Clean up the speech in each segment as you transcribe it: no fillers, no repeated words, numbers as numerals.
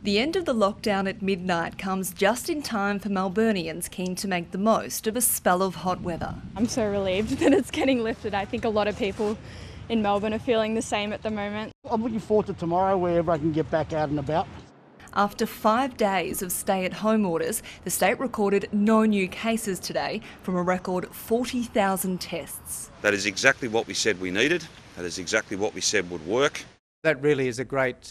The end of the lockdown at midnight comes just in time for Melburnians keen to make the most of a spell of hot weather. I'm so relieved that it's getting lifted. I think a lot of people in Melbourne are feeling the same at the moment. I'm looking forward to tomorrow where everyone can get back out and about. After 5 days of stay-at-home orders, the state recorded no new cases today from a record 40,000 tests. That is exactly what we said we needed. That is exactly what we said would work. That really is a great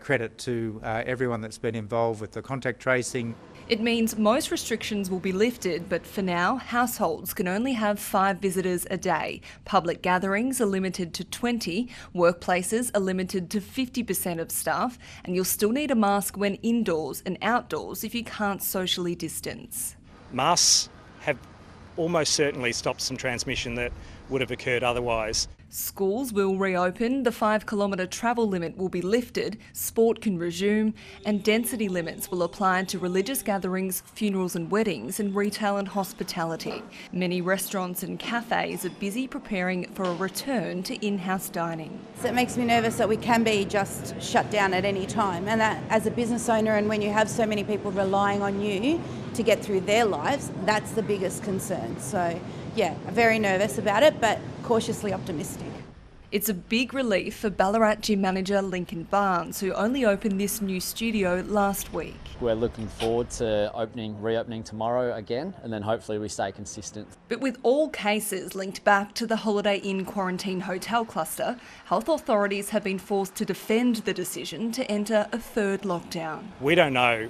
credit to everyone that's been involved with the contact tracing. It means most restrictions will be lifted, but for now, households can only have 5 visitors a day. Public gatherings are limited to 20, workplaces are limited to 50% of staff, and you'll still need a mask when indoors and outdoors if you can't socially distance. Masks have almost certainly stopped some transmission that would have occurred otherwise. Schools will reopen, the 5-kilometre travel limit will be lifted, sport can resume, and density limits will apply to religious gatherings, funerals and weddings, and retail and hospitality. Many restaurants and cafes are busy preparing for a return to in-house dining. So it makes me nervous that we can be just shut down at any time, and that as a business owner and when you have so many people relying on you to get through their lives, that's the biggest concern. So yeah, very nervous about it, but cautiously optimistic. It's a big relief for Ballarat gym manager Lincoln Barnes, who only opened this new studio last week. We're looking forward to reopening tomorrow again, and then hopefully we stay consistent. But with all cases linked back to the Holiday Inn quarantine hotel cluster, health authorities have been forced to defend the decision to enter a third lockdown. We don't know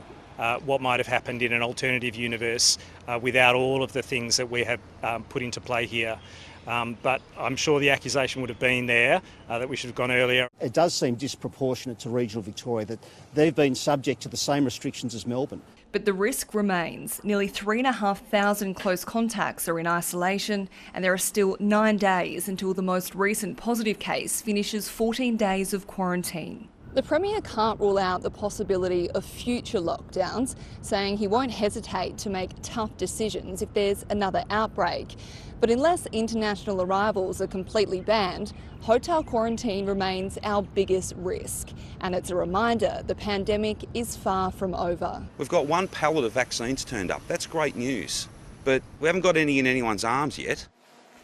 what might have happened in an alternative universe without all of the things that we have put into play here. But I'm sure the accusation would have been there that we should have gone earlier. It does seem disproportionate to regional Victoria that they've been subject to the same restrictions as Melbourne. But the risk remains. Nearly 3,500 close contacts are in isolation, and there are still 9 days until the most recent positive case finishes 14 days of quarantine. The Premier can't rule out the possibility of future lockdowns, saying he won't hesitate to make tough decisions if there's another outbreak. But unless international arrivals are completely banned, hotel quarantine remains our biggest risk. And it's a reminder the pandemic is far from over. We've got 1 pallet of vaccines turned up. That's great news. But we haven't got any in anyone's arms yet.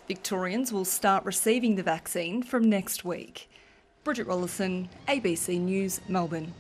Victorians will start receiving the vaccine from next week. Bridget Rollison, ABC News, Melbourne.